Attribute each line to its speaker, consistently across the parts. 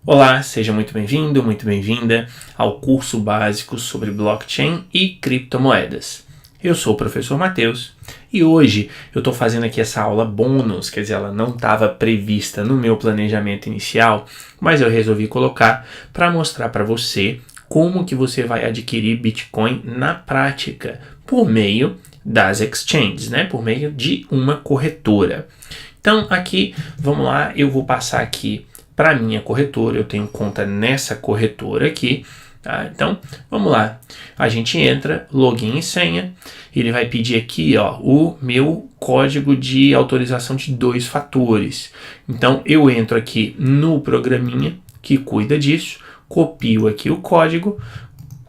Speaker 1: Olá, seja muito bem-vindo, muito bem-vinda ao curso básico sobre blockchain e criptomoedas. Eu sou o professor Matheus e hoje eu estou fazendo aqui essa aula bônus, quer dizer, ela não estava prevista no meu planejamento inicial, mas eu resolvi colocar para mostrar para você como que você vai adquirir Bitcoin na prática, por meio das exchanges, né? Por meio de uma corretora. Então aqui, vamos lá, eu vou passar aqui para minha corretora, eu tenho conta nessa corretora aqui, tá? Então, vamos lá, a gente entra, login e senha, ele vai pedir aqui, ó, o meu código de autorização de 2 fatores. Então, eu entro aqui no programinha que cuida disso, copio aqui o código,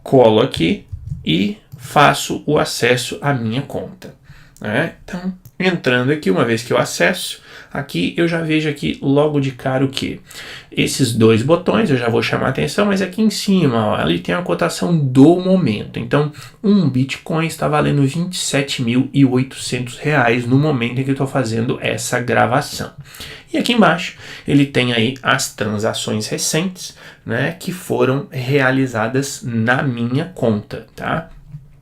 Speaker 1: colo aqui e faço o acesso à minha conta, né? Então, entrando aqui, uma vez que eu acesso, aqui eu já vejo aqui logo de cara o que? Esses 2 botões, eu já vou chamar a atenção, mas aqui em cima, ó, ele tem a cotação do momento. Então, um Bitcoin está valendo R$ 27.800 no momento em que eu estou fazendo essa gravação. E aqui embaixo, ele tem aí as transações recentes, né, que foram realizadas na minha conta, tá?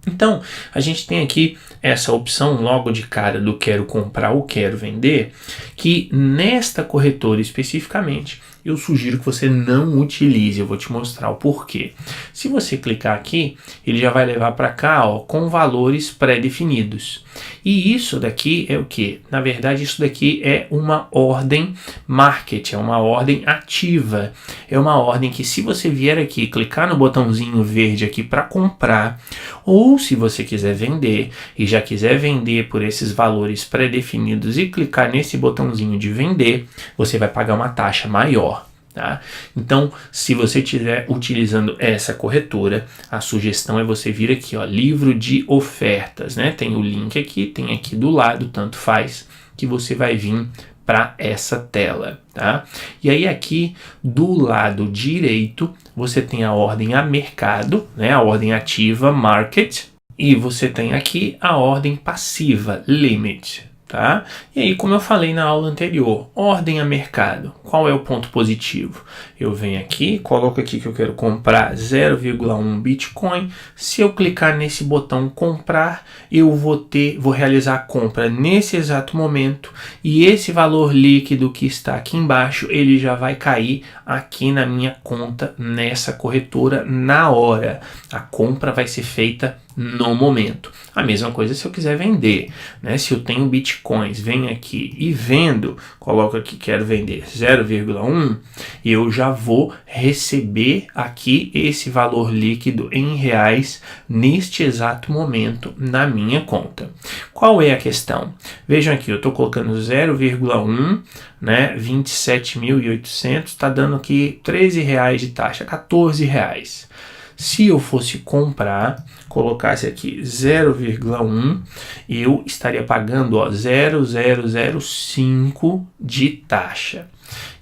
Speaker 1: Então, a gente tem aqui essa opção logo de cara do quero comprar ou quero vender, que nesta corretora especificamente, eu sugiro que você não utilize. Eu vou te mostrar o porquê. Se você clicar aqui, ele já vai levar para cá, ó, com valores pré-definidos. E isso daqui é o que? Na verdade, isso daqui é uma ordem market, é uma ordem ativa. É uma ordem que, se você vier aqui clicar no botãozinho verde aqui para comprar, ou se você quiser vender e já quiser vender por esses valores pré-definidos e clicar nesse botãozinho de vender, você vai pagar uma taxa maior. Tá? Então, se você estiver utilizando essa corretora, a sugestão é você vir aqui, ó, livro de ofertas, né? Tem o link aqui, tem aqui do lado, tanto faz, que você vai vir para essa tela, tá? E aí aqui do lado direito, você tem a ordem a mercado, né? A ordem ativa, market, e você tem aqui a ordem passiva, limit. Tá? E aí, como eu falei na aula anterior, ordem a mercado. Qual é o ponto positivo? Eu venho aqui, coloco aqui que eu quero comprar 0,1 Bitcoin. Se eu clicar nesse botão comprar, eu vou realizar a compra nesse exato momento e esse valor líquido que está aqui embaixo, ele já vai cair aqui na minha conta nessa corretora na hora. A compra vai ser feita no momento. A mesma coisa se eu quiser vender, né? Se eu tenho bitcoins, venho aqui e vendo, coloco aqui quero vender 0,1, eu já vou receber aqui esse valor líquido em reais neste exato momento na minha conta. Qual é a questão? Vejam aqui, eu estou colocando 0,1, né? 27.800, está dando aqui R$13 de taxa, R$14. Se eu fosse comprar, colocasse aqui 0,1, eu estaria pagando, ó, 0,005 de taxa.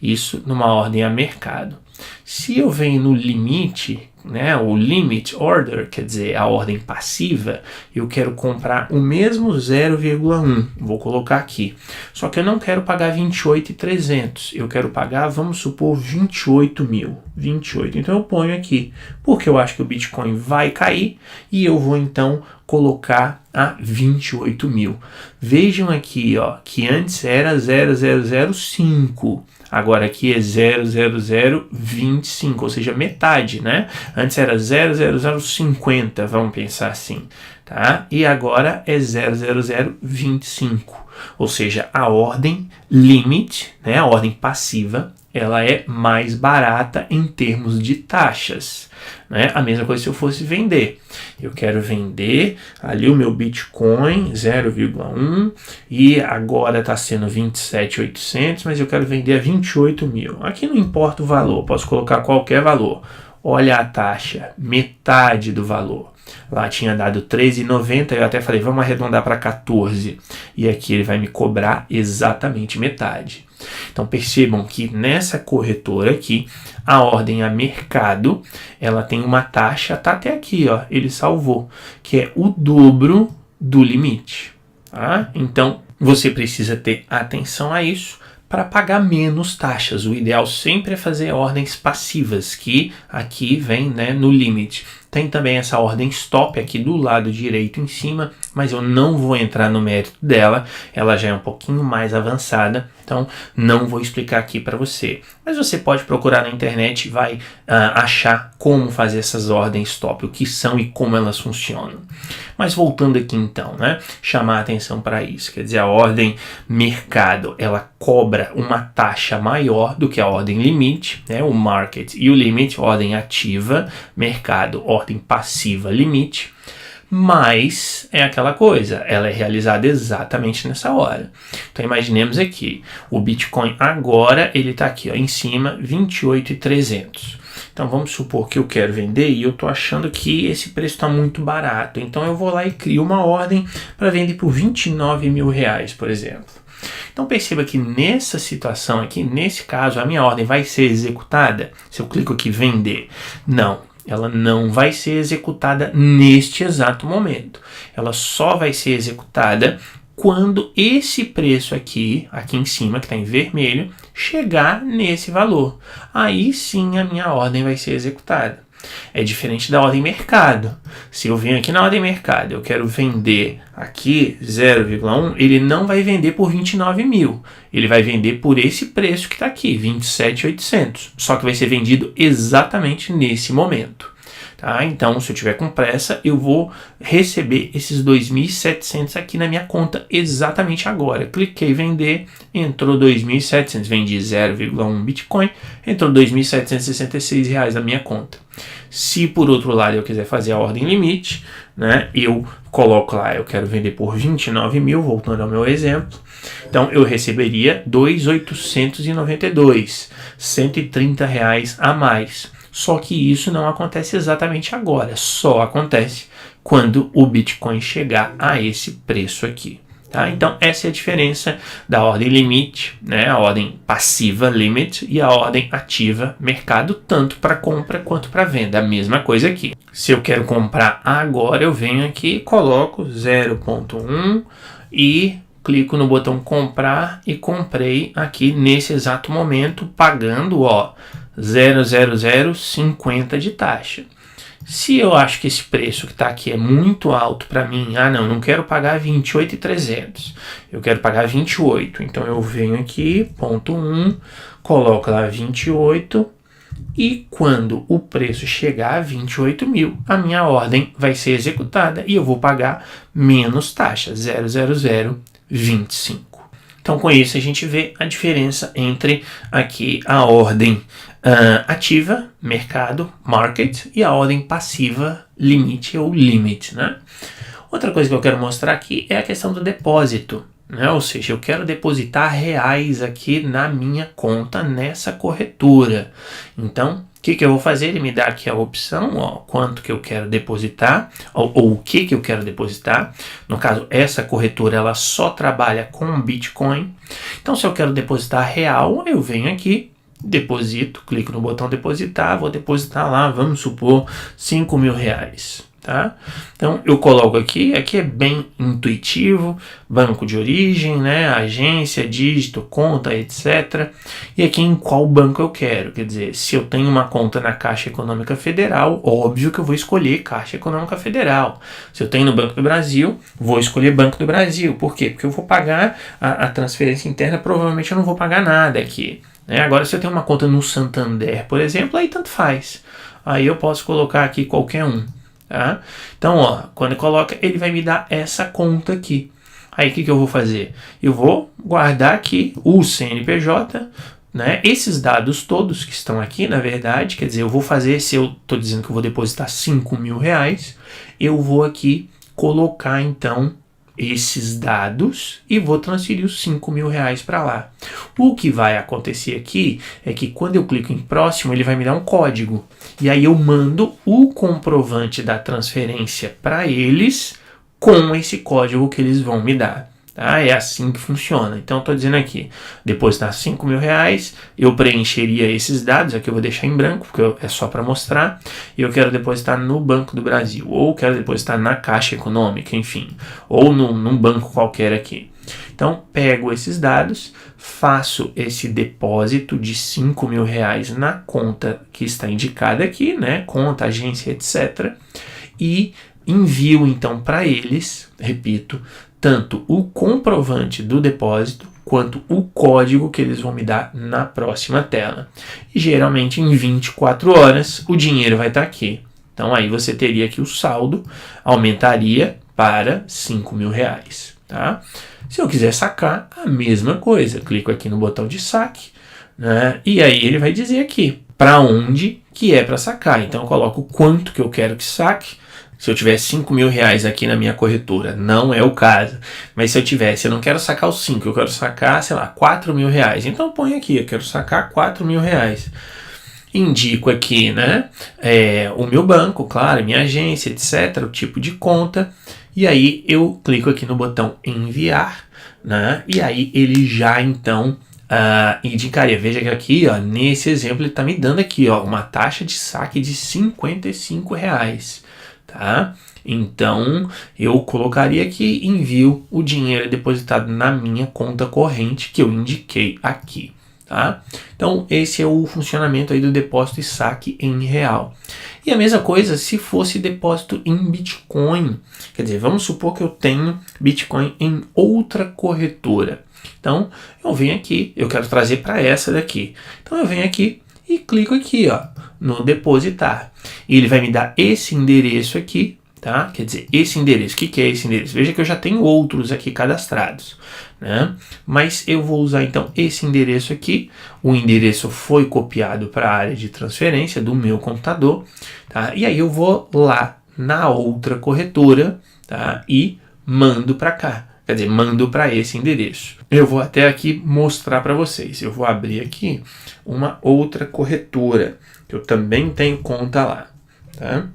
Speaker 1: Isso numa ordem a mercado. Se eu venho no limite, né, o limit order, quer dizer, a ordem passiva, eu quero comprar o mesmo 0,1, vou colocar aqui. Só que eu não quero pagar 28.300, eu quero pagar, vamos supor, 28.000. 28. Então eu ponho aqui, porque eu acho que o Bitcoin vai cair e eu vou então colocar a 28.000. Vejam aqui, ó, que antes era 0,005. Agora aqui é 0,0025, ou seja, metade, né? Antes era 0,0050, vamos pensar assim, tá? E agora é 0,0025, ou seja, a ordem limit, né? A ordem passiva, ela é mais barata em termos de taxas, né? A mesma coisa se eu fosse vender. Eu quero vender ali o meu Bitcoin 0,1 e agora está sendo 27.800, mas eu quero vender a 28.000. Aqui não importa o valor, posso colocar qualquer valor. Olha a taxa, metade do valor. Lá tinha dado R$13,90, eu até falei, vamos arredondar para 14. E aqui ele vai me cobrar exatamente metade. Então percebam que nessa corretora aqui, a ordem a mercado, ela tem uma taxa, tá até aqui, ó, ele salvou, que é o dobro do limite. Tá? Então você precisa ter atenção a isso para pagar menos taxas. O ideal sempre é fazer ordens passivas, que aqui vem, né, no limite. Tem também essa ordem stop aqui do lado direito em cima, mas eu não vou entrar no mérito dela, ela já é um pouquinho mais avançada, então não vou explicar aqui para você. Mas você pode procurar na internet e vai achar como fazer essas ordens stop, o que são e como elas funcionam. Mas voltando aqui então, né, chamar a atenção para isso, quer dizer, a ordem mercado, ela cobra uma taxa maior do que a ordem limite, né, o market e o limit, ordem ativa, mercado, ordem passiva, limite, mas é aquela coisa, ela é realizada exatamente nessa hora. Então imaginemos aqui, o Bitcoin agora, ele está aqui ó, em cima, 28.300. Então vamos supor que eu quero vender e eu estou achando que esse preço está muito barato. Então eu vou lá e crio uma ordem para vender por 29 mil reais, por exemplo. Então perceba que nessa situação aqui, nesse caso, a minha ordem vai ser executada. Se eu clico aqui vender, não, ela não vai ser executada neste exato momento. Ela só vai ser executada quando esse preço aqui em cima, que está em vermelho, chegar nesse valor. Aí sim a minha ordem vai ser executada. É diferente da ordem mercado. Se eu venho aqui na ordem mercado, eu quero vender aqui 0,1, ele não vai vender por 29 mil. Ele vai vender por esse preço que está aqui, 27.800. Só que vai ser vendido exatamente nesse momento. Tá? Então, se eu tiver com pressa, eu vou receber esses 2.700 aqui na minha conta exatamente agora. Cliquei em vender, entrou 2.700, vendi 0,1 Bitcoin, entrou 2.766 reais na minha conta. Se por outro lado eu quiser fazer a ordem limite, né, eu coloco lá, eu quero vender por 29 mil, voltando ao meu exemplo, então eu receberia 2.892, 130 reais a mais. Só que isso não acontece exatamente agora, só acontece quando o Bitcoin chegar a esse preço aqui. Tá? Então essa é a diferença da ordem limite, né? A ordem passiva limit e a ordem ativa mercado, tanto para compra quanto para venda. A mesma coisa aqui. Se eu quero comprar agora, eu venho aqui, coloco 0,1 e clico no botão comprar e comprei aqui nesse exato momento, pagando 0,0050 de taxa. Se eu acho que esse preço que está aqui é muito alto para mim, não quero pagar 28.300, eu quero pagar 28. Então eu venho aqui, ponto 1, coloco lá 28 e quando o preço chegar a 28 mil, a minha ordem vai ser executada e eu vou pagar menos taxa, 0,0025. Então, com isso, a gente vê a diferença entre aqui a ordem ativa, mercado, market, e a ordem passiva, limite ou limit, né? Outra coisa que eu quero mostrar aqui é a questão do depósito, né? Ou seja, eu quero depositar reais aqui na minha conta nessa corretora. Então, o que eu vou fazer? Ele me dá aqui a opção, quanto que eu quero depositar, ou o que eu quero depositar. No caso, essa corretora ela só trabalha com Bitcoin. Então, se eu quero depositar real, eu venho aqui, deposito, clico no botão depositar, vou depositar lá, vamos supor, 5 mil reais. Tá? Então eu coloco aqui é bem intuitivo, banco de origem, né, agência, dígito, conta, etc. E aqui em qual banco eu quero, quer dizer, se eu tenho uma conta na Caixa Econômica Federal, óbvio que eu vou escolher Caixa Econômica Federal. Se eu tenho no Banco do Brasil, vou escolher Banco do Brasil. Por quê? Porque eu vou pagar a transferência interna, provavelmente eu não vou pagar nada aqui. Né? Agora se eu tenho uma conta no Santander, por exemplo, aí tanto faz. Aí eu posso colocar aqui qualquer um. Tá? Então, quando coloca, ele vai me dar essa conta aqui. Aí, o que eu vou fazer? Eu vou guardar aqui o CNPJ, né? Esses dados todos que estão aqui, na verdade, quer dizer, eu vou fazer, se eu estou dizendo que eu vou depositar 5 mil reais, eu vou aqui colocar, então, esses dados e vou transferir os 5 mil reais para lá. O que vai acontecer aqui é que quando eu clico em próximo, ele vai me dar um código. E aí eu mando o comprovante da transferência para eles com esse código que eles vão me dar. Tá? É assim que funciona. Então, estou dizendo aqui, depositar R$5.000, eu preencheria esses dados, aqui eu vou deixar em branco, porque é só para mostrar, e eu quero depositar no Banco do Brasil, ou quero depositar na Caixa Econômica, enfim, ou num banco qualquer aqui. Então, pego esses dados, faço esse depósito de R$5.000 na conta que está indicada aqui, né? Conta, agência, etc. E envio, então, para eles, repito, tanto o comprovante do depósito quanto o código que eles vão me dar na próxima tela. E geralmente em 24 horas o dinheiro vai estar aqui. Então aí você teria que o saldo aumentaria para R$5.000, tá? Se eu quiser sacar, a mesma coisa. Clico aqui no botão de saque, né? E aí ele vai dizer aqui para onde que é para sacar. Então eu coloco quanto que eu quero que saque. Se eu tiver R$5.000 aqui na minha corretora, não é o caso. Mas se eu tivesse, eu não quero sacar os 5, eu quero sacar, sei lá, R$4.000. Então põe aqui, eu quero sacar R$4.000. Indico aqui, né, o meu banco, claro, minha agência, etc., o tipo de conta. E aí eu clico aqui no botão enviar, né, e aí ele já então indicaria. Veja que aqui, ó, nesse exemplo, ele está me dando aqui, ó, uma taxa de saque de R$55. Tá? Então, eu colocaria aqui, envio o dinheiro depositado na minha conta corrente que eu indiquei aqui. Tá? Então, esse é o funcionamento aí do depósito e saque em real. E a mesma coisa se fosse depósito em Bitcoin. Quer dizer, vamos supor que eu tenho Bitcoin em outra corretora. Então, eu venho aqui, eu quero trazer para essa daqui. Então, eu venho aqui e clico aqui, ó, no depositar. E ele vai me dar esse endereço aqui, tá? Quer dizer, esse endereço. O que é esse endereço? Veja que eu já tenho outros aqui cadastrados, né? Mas eu vou usar então esse endereço aqui. O endereço foi copiado para a área de transferência do meu computador, tá? E aí eu vou lá na outra corretora, tá? E mando para cá. Quer dizer, mando para esse endereço. Eu vou até aqui mostrar para vocês. Eu vou abrir aqui uma outra corretora, que eu também tenho conta lá. Tá?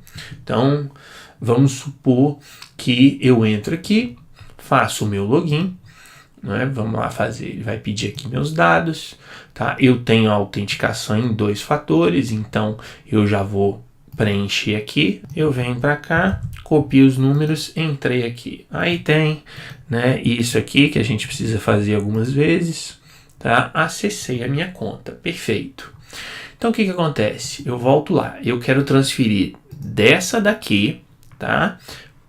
Speaker 1: Então, vamos supor que eu entro aqui, faço o meu login. Né? Vamos lá fazer. Ele vai pedir aqui meus dados. Tá? Eu tenho a autenticação em 2 fatores, então eu já vou preencher aqui. Eu venho para cá, copio os números, entrei aqui. Aí tem, né, isso aqui que a gente precisa fazer algumas vezes, tá? Acessei a minha conta, perfeito. Então o que acontece? Eu volto lá, eu quero transferir dessa daqui, tá,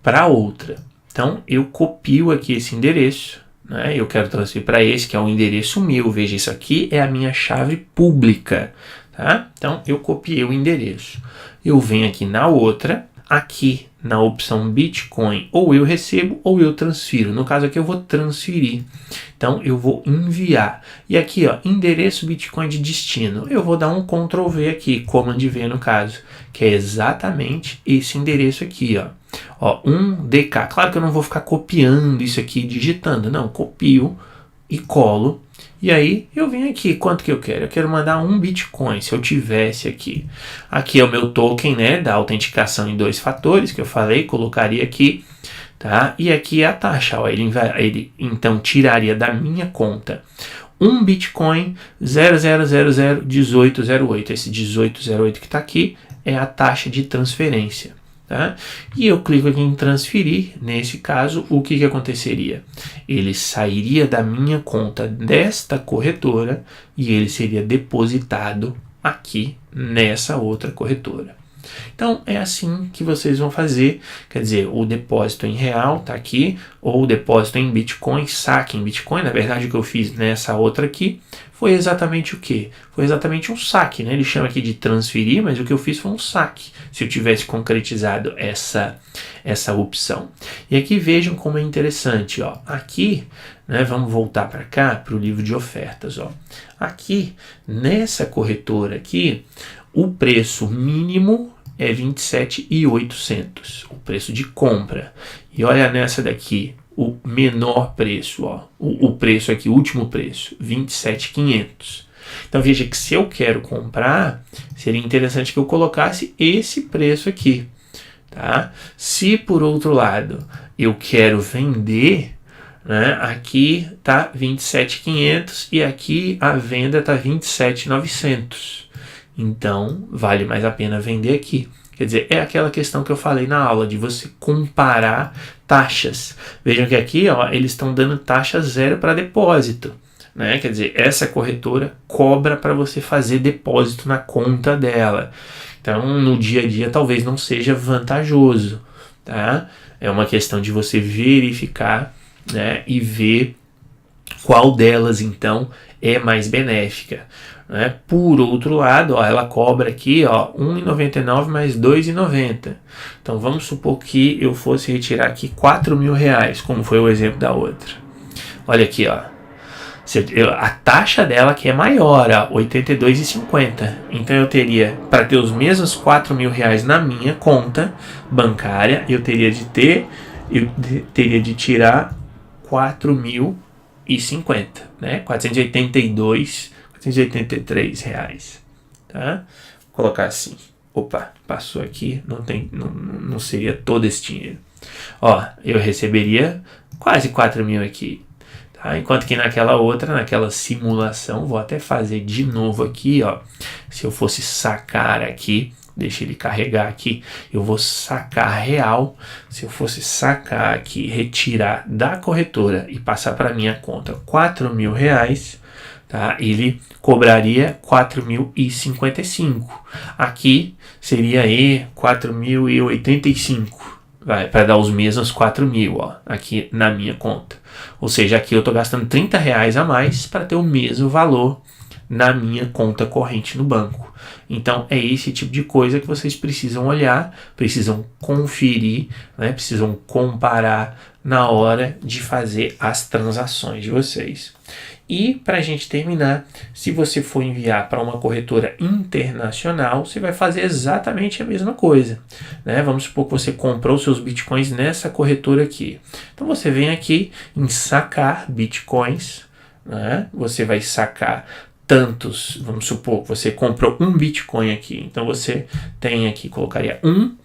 Speaker 1: para outra. Então eu copio aqui esse endereço, né? Eu quero transferir para esse que é o endereço meu. Veja, isso aqui é a minha chave pública, tá? Então eu copiei o endereço. Eu venho aqui na outra, aqui na opção Bitcoin, ou eu recebo ou eu transfiro. No caso aqui eu vou transferir. Então eu vou enviar. E aqui, ó, endereço Bitcoin de destino. Eu vou dar um Ctrl V aqui, Command V no caso, que é exatamente esse endereço aqui, ó. Ó, 1DK. Claro que eu não vou ficar copiando isso aqui, digitando. Não, copio e colo. E aí eu venho aqui, quanto que eu quero? Eu quero mandar 1 Bitcoin, se eu tivesse aqui. Aqui é o meu token, né, da autenticação em 2 fatores, que eu falei, colocaria aqui, tá? E aqui é a taxa, ó, ele então tiraria da minha conta 1 Bitcoin 00001808. Esse 1808 que está aqui é a taxa de transferência. Tá? E eu clico aqui em transferir. Nesse caso, o que aconteceria? Ele sairia da minha conta desta corretora e ele seria depositado aqui nessa outra corretora. Então é assim que vocês vão fazer, quer dizer, o depósito em real está aqui, ou o depósito em Bitcoin, saque em Bitcoin. Na verdade o que eu fiz nessa outra aqui foi exatamente o que? Foi exatamente um saque, né? Ele chama aqui de transferir, mas o que eu fiz foi um saque, se eu tivesse concretizado essa opção. E aqui vejam como é interessante, ó. Aqui, né, vamos voltar para cá, para o livro de ofertas, ó. Aqui, nessa corretora aqui, o preço mínimo é R$ 27.800, o preço de compra. E olha nessa daqui, o menor preço, ó, o preço aqui, o último preço, R$ 27.500. Então veja que se eu quero comprar, seria interessante que eu colocasse esse preço aqui, tá? Se por outro lado eu quero vender, né? Aqui tá 27.500 e aqui a venda tá 27.900. Então, vale mais a pena vender aqui. Quer dizer, é aquela questão que eu falei na aula, de você comparar taxas. Vejam que aqui, ó, eles estão dando taxa zero para depósito, né? Quer dizer, essa corretora cobra para você fazer depósito na conta dela. Então, no dia a dia, talvez não seja vantajoso, tá? É uma questão de você verificar, né, e ver qual delas, então, é mais benéfica, né? Por outro lado, ó, ela cobra aqui, ó, R$ 1,99 mais R$ 2,90. Então, vamos supor que eu fosse retirar aqui R$ 4.000, como foi o exemplo da outra. Olha aqui, ó. A taxa dela que é maior, R$ 82,50. Então eu teria, para ter os mesmos R$ 4.000 na minha conta bancária, eu teria de tirar R$ 4.050, né? R$ 483, tá? Vou colocar assim. Opa, passou aqui, não seria todo esse dinheiro. Ó, eu receberia quase 4.000 aqui. Enquanto que naquela simulação, vou até fazer de novo aqui, ó. Se eu fosse sacar aqui, deixa ele carregar aqui, eu vou sacar real. Se eu fosse sacar aqui, retirar da corretora e passar para minha conta R$ 4.000, tá? Ele cobraria R$ 4.055. Aqui seria R$ 4.085. Para dar os mesmos 4.000, ó, aqui na minha conta. Ou seja, aqui eu estou gastando R$ 30 a mais para ter o mesmo valor na minha conta corrente no banco. Então, é esse tipo de coisa que vocês precisam olhar, precisam conferir, né, precisam comparar na hora de fazer as transações de vocês. E para a gente terminar, se você for enviar para uma corretora internacional, você vai fazer exatamente a mesma coisa, né? Vamos supor que você comprou seus bitcoins nessa corretora aqui. Então você vem aqui em sacar bitcoins, né? Você vai sacar tantos, vamos supor que você comprou um bitcoin aqui. Então você tem aqui, colocaria 1,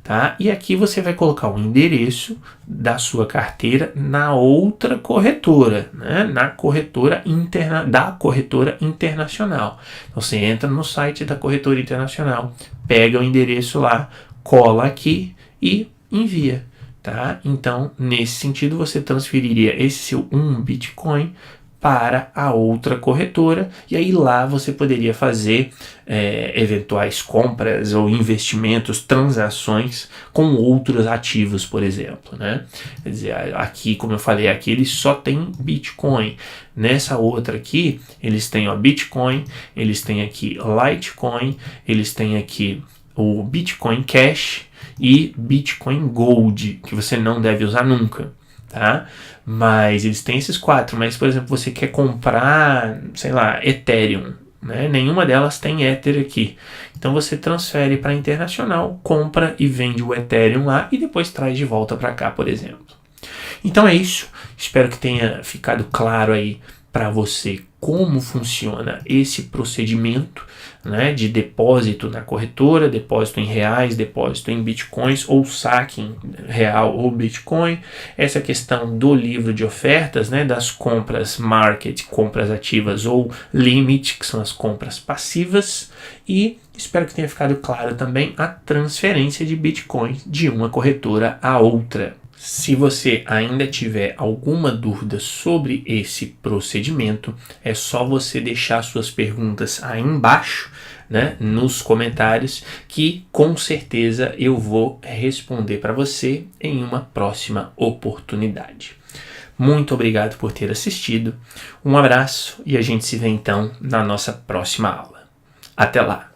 Speaker 1: tá? E aqui você vai colocar o endereço da sua carteira na outra corretora, né? Na corretora da corretora internacional. Então você entra no site da corretora internacional, pega o endereço lá, cola aqui e envia, tá? Então, nesse sentido, você transferiria esse seu 1 Bitcoin para a outra corretora, e aí lá você poderia fazer eventuais compras ou investimentos, transações com outros ativos, por exemplo, né? Quer dizer, aqui, como eu falei, aqui eles só tem Bitcoin. Nessa outra aqui, eles têm, ó, Bitcoin, eles têm aqui Litecoin, eles têm aqui o Bitcoin Cash e Bitcoin Gold, que você não deve usar nunca, tá? Mas eles têm esses 4, mas, por exemplo, você quer comprar, sei lá, Ethereum, né? Nenhuma delas tem Ether aqui. Então você transfere para a internacional, compra e vende o Ethereum lá e depois traz de volta para cá, por exemplo. Então é isso. Espero que tenha ficado claro aí para você como funciona esse procedimento, né, de depósito na corretora, depósito em reais, depósito em bitcoins ou saque em real ou bitcoin, essa questão do livro de ofertas, né, das compras market, compras ativas ou limit, que são as compras passivas, e espero que tenha ficado claro também a transferência de bitcoin de uma corretora a outra. Se você ainda tiver alguma dúvida sobre esse procedimento, é só você deixar suas perguntas aí embaixo, né, nos comentários, que com certeza eu vou responder para você em uma próxima oportunidade. Muito obrigado por ter assistido, um abraço e a gente se vê então na nossa próxima aula. Até lá!